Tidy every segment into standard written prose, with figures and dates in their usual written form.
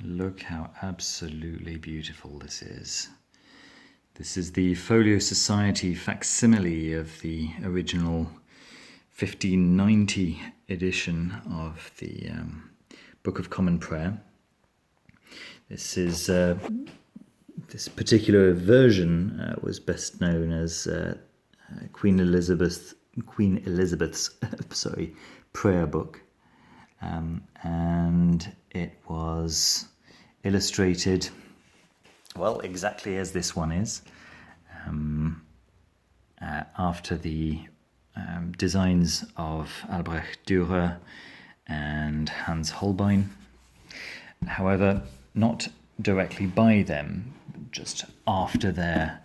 Look how absolutely beautiful this is. This is the Folio Society facsimile of the original 1590 edition of the Book of Common Prayer. This is this particular version was best known as Queen Elizabeth's prayer book, and it was illustrated, well, exactly as this one is, after the designs of Albrecht Dürer and Hans Holbein. However, not directly by them, just after their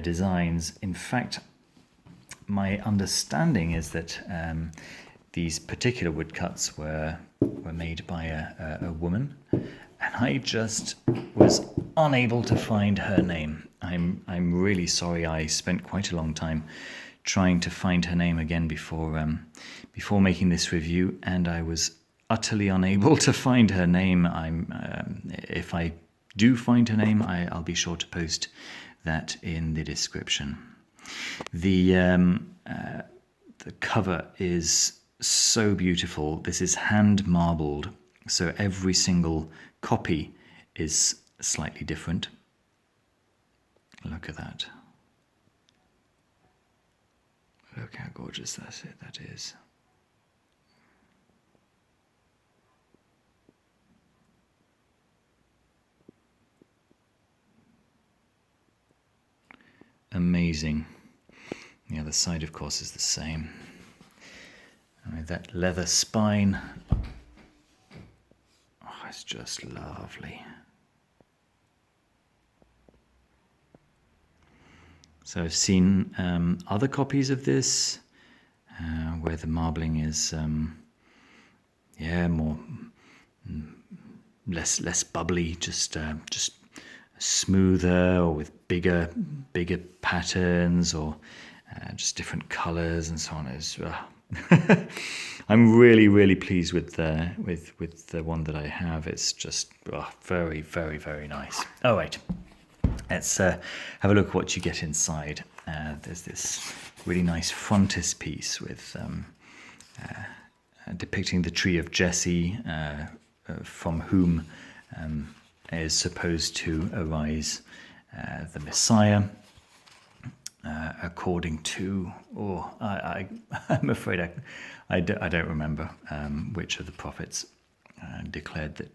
designs. In fact, my understanding is that these particular woodcuts were made by a woman, and I just was unable to find her name. I'm really sorry. I spent quite a long time trying to find her name again before making this review, and I was utterly unable to find her name. If I do find her name, I'll be sure to post that in the description. The cover is so beautiful. This is hand marbled, so every single copy is slightly different. Look at that. Look how gorgeous that is. Amazing. The other side, of course, is the same. With that leather spine. Oh, it's just lovely. So I've seen other copies of this where the marbling is, more less bubbly, just smoother, or with bigger patterns, or just different colours and so on. It's, I'm really pleased with the one that I have. It's just very, very, very nice. All right, let's have a look at what you get inside. There's this really nice frontispiece with depicting the tree of Jesse, from whom is supposed to arise the Messiah, according to, I'm afraid I don't remember which of the prophets declared that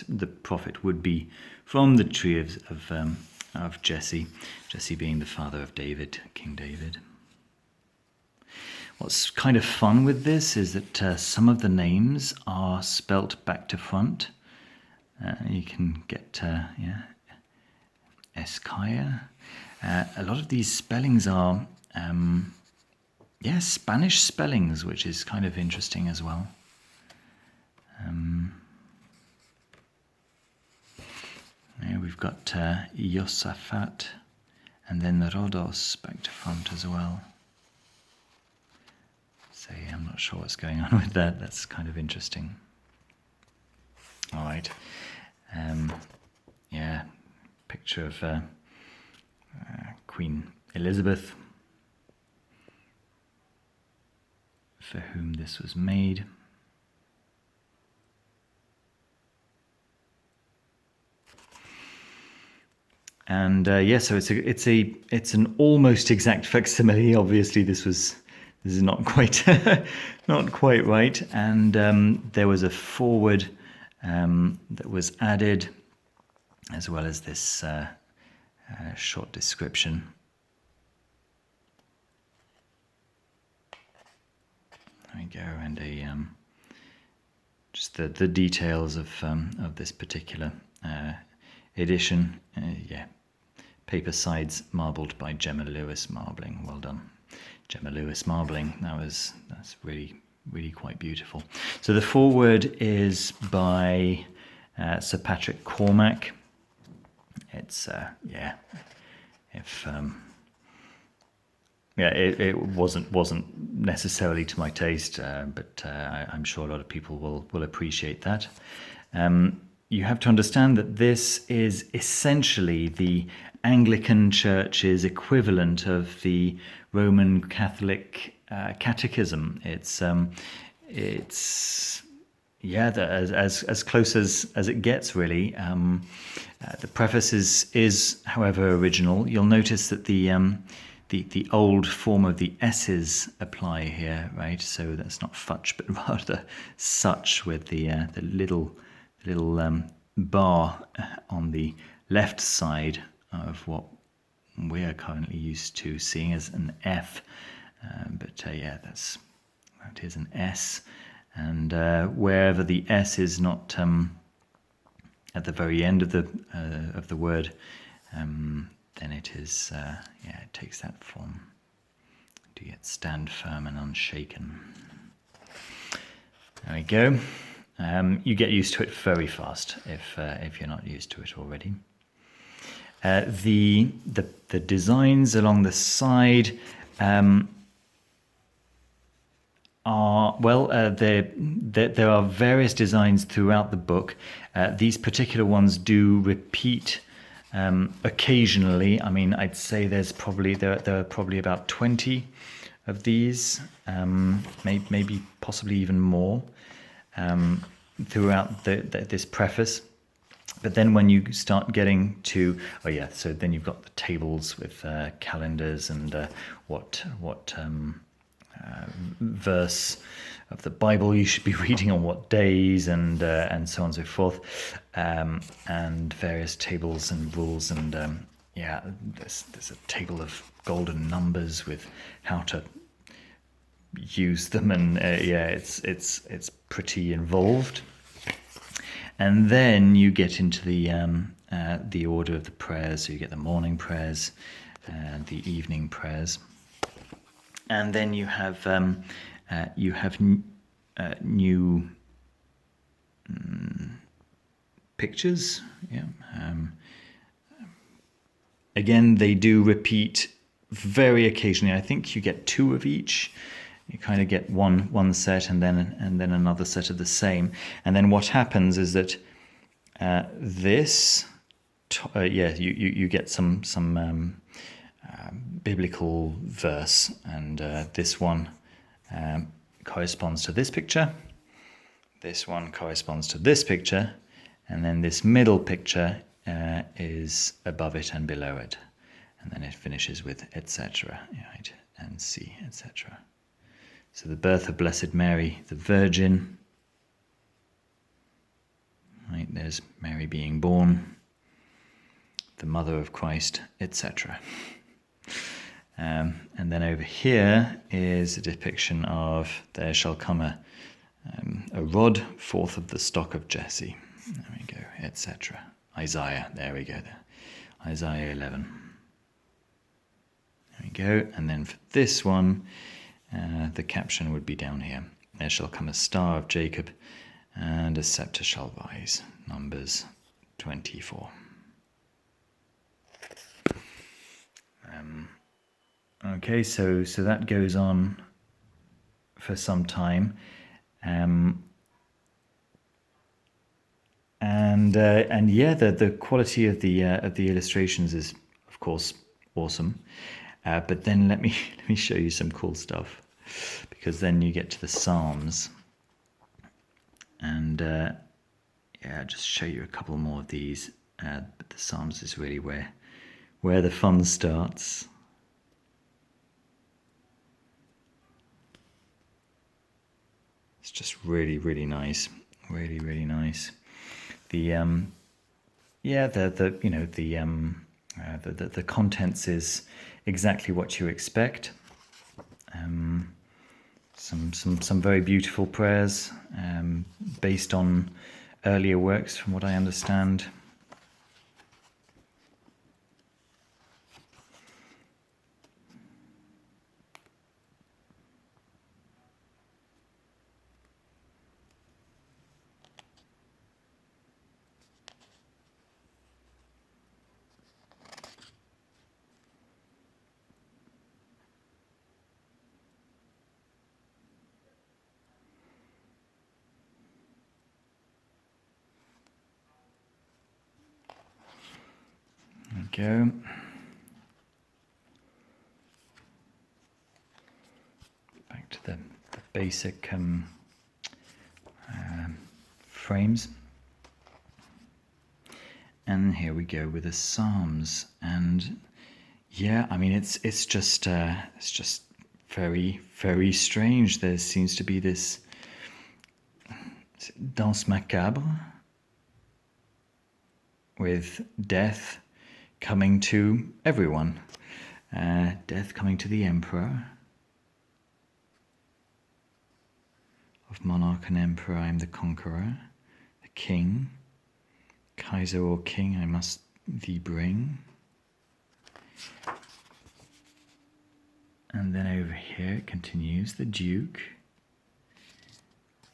the prophet would be from the tree of Jesse, Jesse being the father of David, King David. What's kind of fun with this is that some of the names are spelt back to front. You can get, Esquire. A lot of these spellings are, Spanish spellings, which is kind of interesting as well. We've got Josaphat, and then Rhodos back to front as well. So I'm not sure what's going on with that. That's kind of interesting. All right. Picture of Queen Elizabeth, for whom this was made. And so it's an almost exact facsimile. Obviously, this is not quite not quite right. And there was a foreword that was added, as well as this short description. There we go, and just the details of this particular edition. Paper sides marbled by Gemma Lewis marbling. Well done, Gemma Lewis marbling. That's really quite beautiful. So the foreword is by Sir Patrick Cormack. It's it wasn't necessarily to my taste, but I'm sure a lot of people will appreciate that. you have to understand that this is essentially the Anglican Church's equivalent of the Roman Catholic Catechism. It's as close as it gets, really. The preface is, however, original. You'll notice that the old form of the S's apply here, right? So that's not futch, but rather such, with the little bar on the left side of what we are currently used to seeing as an F. That is an S. And wherever the S is not at the very end of the word, then it is it takes that form. Do you stand firm and unshaken? There we go. You get used to it very fast if you're not used to it already. The designs along the side there are various designs throughout the book. These particular ones do repeat occasionally. I mean, I'd say there are probably about 20 of these, maybe possibly even more, throughout this preface. But then when you start getting to, so then you've got the tables with calendars and what verse of the Bible you should be reading on what days, and so on and so forth, and various tables and rules, and there's a table of golden numbers with how to use them, and it's pretty involved. And then you get into the order of the prayers. So you get the morning prayers, the evening prayers, and then you have new pictures. Again, they do repeat very occasionally. I think you get 2 of each. You kind of get one set and then another set of the same. And then what happens is that you get some biblical verse, and this one corresponds to this picture. This one corresponds to this picture, and then this middle picture is above it and below it, and then it finishes with etc. Right, and C, etc. So the birth of Blessed Mary, the Virgin. Right, there's Mary being born, the Mother of Christ, etc. And then over here is a depiction of there shall come a rod forth of the stock of Jesse. There we go, etc. Isaiah, there we go. There. Isaiah 11. There we go. And then for this one, the caption would be down here. There shall come a star of Jacob, and a scepter shall rise. Numbers 24. Okay, so that goes on for some time, the quality of the illustrations is, of course, awesome. But then let me show you some cool stuff, because then you get to the Psalms, and just show you a couple more of these. But the Psalms is really where the fun starts. It's just really, really nice. Really, really nice. The contents is exactly what you expect. Some very beautiful prayers, based on earlier works, from what I understand. go. Back to the basic frames. And here we go with the Psalms. And yeah, I mean, it's just very, very strange. There seems to be this danse macabre with death coming to everyone. Death coming to the emperor. Of monarch and emperor, I am the conqueror. The king. Kaiser or king, I must thee bring. And then over here it continues, the duke.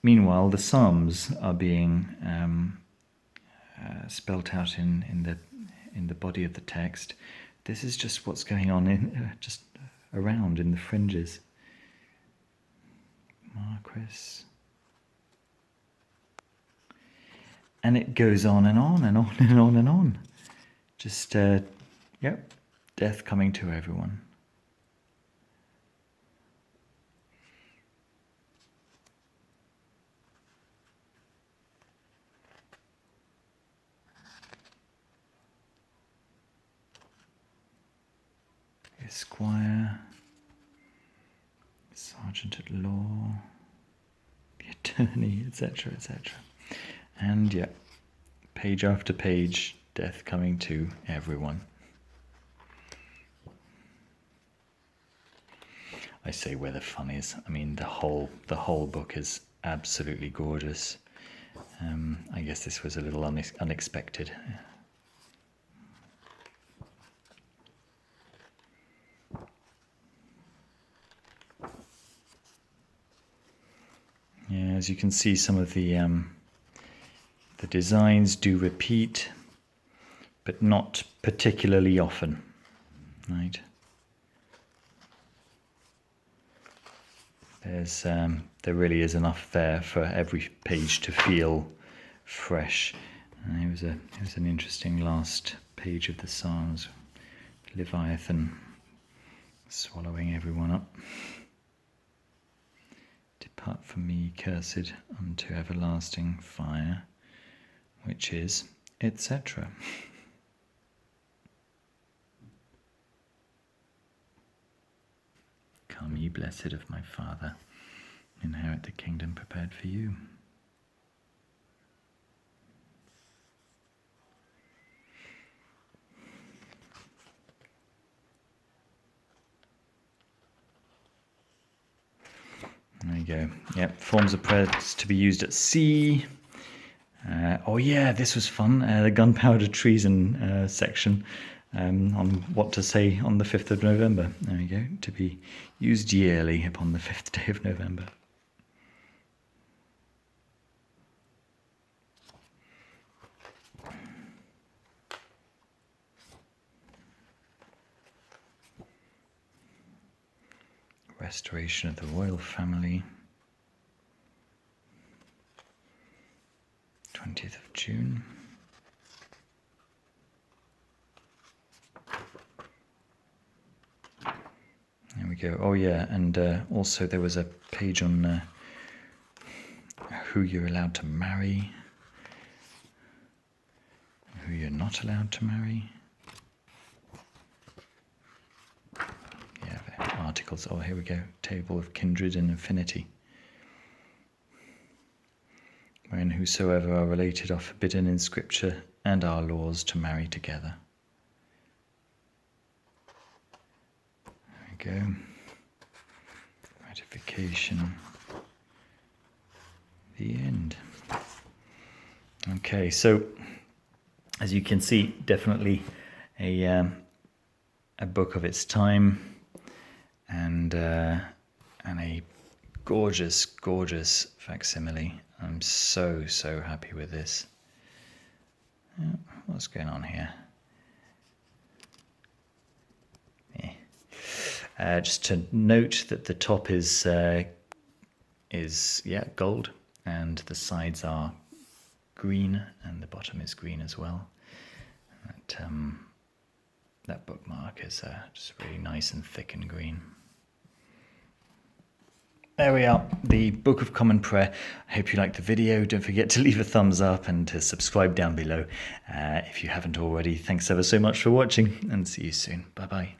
Meanwhile, the Psalms are being spelt out in the body of the text. This is just what's going on just around in the fringes. Marquis. And it goes on and on and on and on and on. Just, yep, death coming to everyone. Esquire, sergeant at law, the attorney, etc., etc. And yeah, page after page, death coming to everyone. I say where the fun is. I mean, the whole book is absolutely gorgeous. I guess this was a little unexpected. Yeah, as you can see, some of the designs do repeat, but not particularly often, right? There really is enough there for every page to feel fresh. And it was an interesting last page of the Psalms. Leviathan swallowing everyone up. Depart from me, cursed, unto everlasting fire, which is, etc. Come, ye blessed of my Father, inherit the kingdom prepared for you. There you go. Yep, forms of prayer to be used at sea. Oh yeah, this was fun. The gunpowder treason section on what to say on the 5th of November. There we go. To be used yearly upon the 5th day of November. Restoration of the royal family. 20th of June. There we go. Oh yeah, and also there was a page on who you're allowed to marry, who you're not allowed to marry. Yeah, the articles. Oh, here we go. Table of kindred and affinity. Wherein whosoever are related are forbidden in Scripture and our laws to marry together. There we go. Ratification. The end. Okay, so as you can see, definitely a book of its time, and a gorgeous, gorgeous facsimile. I'm so happy with this. What's going on here? Just to note that the top is gold, and the sides are green, and the bottom is green as well. That that bookmark is just really nice and thick and green. There we are, the Book of Common Prayer. I hope you liked the video. Don't forget to leave a thumbs up and to subscribe down below if you haven't already. Thanks ever so much for watching, and see you soon. Bye bye.